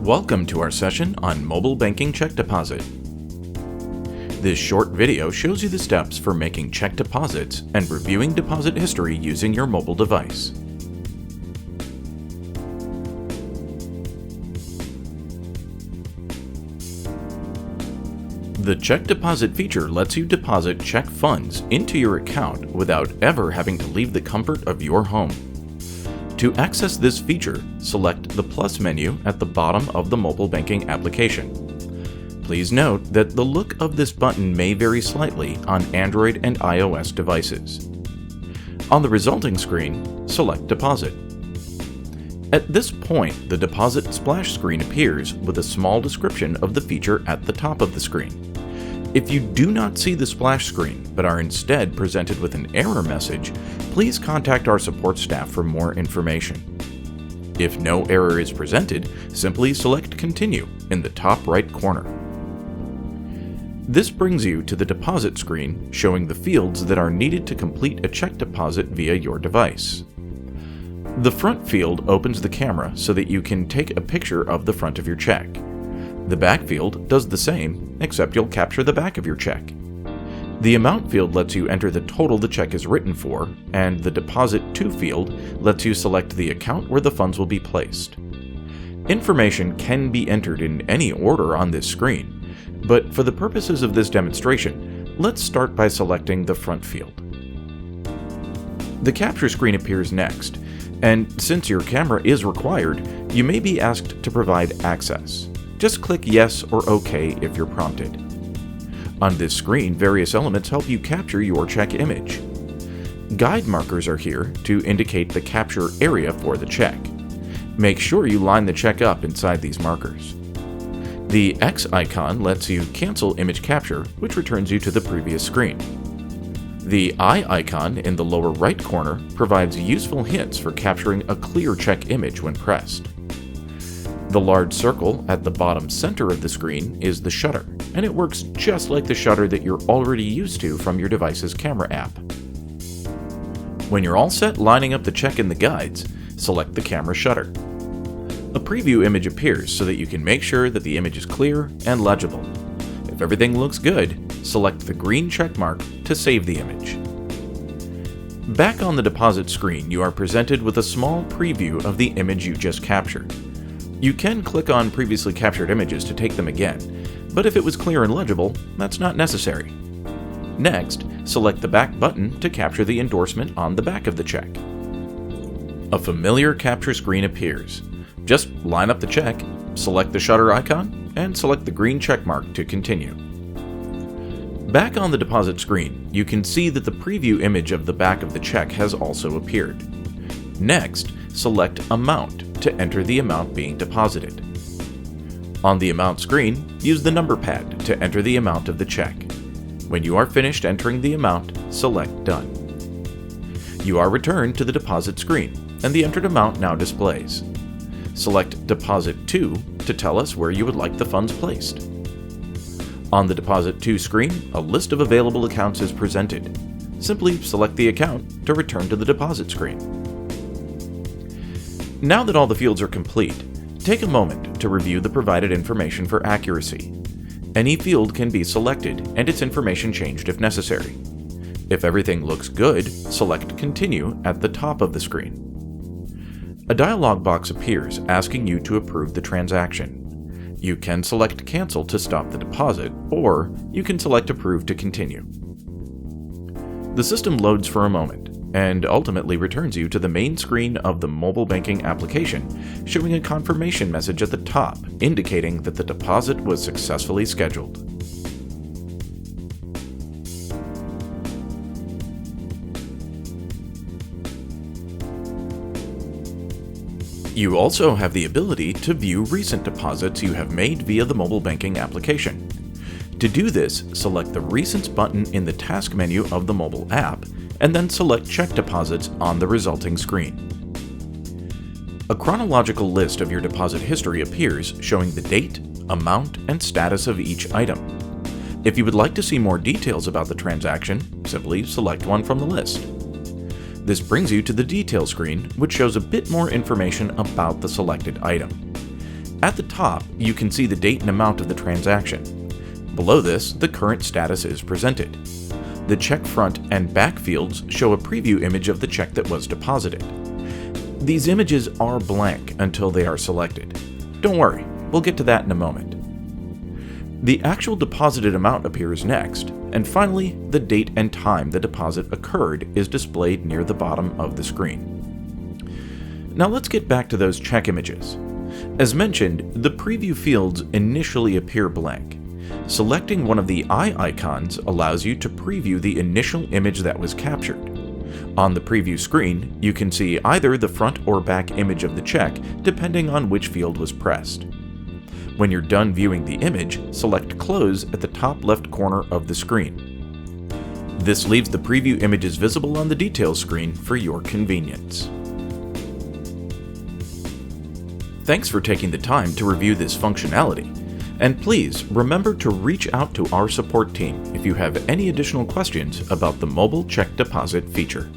Welcome to our session on mobile banking check deposit. This short video shows you the steps for making check deposits and reviewing deposit history using your mobile device. The check deposit feature lets you deposit check funds into your account without ever having to leave the comfort of your home. To access this feature, select the plus menu at the bottom of the mobile banking application. Please note that the look of this button may vary slightly on Android and iOS devices. On the resulting screen, select Deposit. At this point, the deposit splash screen appears with a small description of the feature at the top of the screen. If you do not see the splash screen, but are instead presented with an error message, please contact our support staff for more information. If no error is presented, simply select Continue in the top right corner. This brings you to the deposit screen, showing the fields that are needed to complete a check deposit via your device. The front field opens the camera so that you can take a picture of the front of your check. The back field does the same, except you'll capture the back of your check. The amount field lets you enter the total the check is written for, and the Deposit To field lets you select the account where the funds will be placed. Information can be entered in any order on this screen, but for the purposes of this demonstration, let's start by selecting the front field. The capture screen appears next, and since your camera is required, you may be asked to provide access. Just click Yes or OK if you're prompted. On this screen, various elements help you capture your check image. Guide markers are here to indicate the capture area for the check. Make sure you line the check up inside these markers. The X icon lets you cancel image capture, which returns you to the previous screen. The eye icon in the lower right corner provides useful hints for capturing a clear check image when pressed. The large circle at the bottom center of the screen is the shutter, and it works just like the shutter that you're already used to from your device's camera app. When you're all set lining up the check in the guides, select the camera shutter. A preview image appears so that you can make sure that the image is clear and legible. If everything looks good, select the green check mark to save the image. Back on the deposit screen, you are presented with a small preview of the image you just captured. You can click on previously captured images to take them again, but if it was clear and legible, that's not necessary. Next, select the back button to capture the endorsement on the back of the check. A familiar capture screen appears. Just line up the check, select the shutter icon, and select the green check mark to continue. Back on the deposit screen, you can see that the preview image of the back of the check has also appeared. Next, select Amount to enter the amount being deposited. On the amount screen, use the number pad to enter the amount of the check. When you are finished entering the amount, select Done. You are returned to the deposit screen, and the entered amount now displays. Select Deposit To to tell us where you would like the funds placed. On the Deposit To screen, a list of available accounts is presented. Simply select the account to return to the deposit screen. Now that all the fields are complete, take a moment to review the provided information for accuracy. Any field can be selected and its information changed if necessary. If everything looks good, select Continue at the top of the screen. A dialog box appears asking you to approve the transaction. You can select Cancel to stop the deposit, or you can select Approve to continue. The system loads for a moment, and ultimately returns you to the main screen of the mobile banking application, showing a confirmation message at the top indicating that the deposit was successfully scheduled. You also have the ability to view recent deposits you have made via the mobile banking application. To do this, select the Recents button in the task menu of the mobile app, and then select Check Deposits on the resulting screen. A chronological list of your deposit history appears showing the date, amount, and status of each item. If you would like to see more details about the transaction, simply select one from the list. This brings you to the Details screen, which shows a bit more information about the selected item. At the top, you can see the date and amount of the transaction. Below this, the current status is presented. The check front and back fields show a preview image of the check that was deposited. These images are blank until they are selected. Don't worry, we'll get to that in a moment. The actual deposited amount appears next, and finally, the date and time the deposit occurred is displayed near the bottom of the screen. Now let's get back to those check images. As mentioned, the preview fields initially appear blank. Selecting one of the eye icons allows you to preview the initial image that was captured. On the preview screen, you can see either the front or back image of the check, depending on which field was pressed. When you're done viewing the image, select Close at the top left corner of the screen. This leaves the preview images visible on the details screen for your convenience. Thanks for taking the time to review this functionality. And please remember to reach out to our support team if you have any additional questions about the mobile check deposit feature.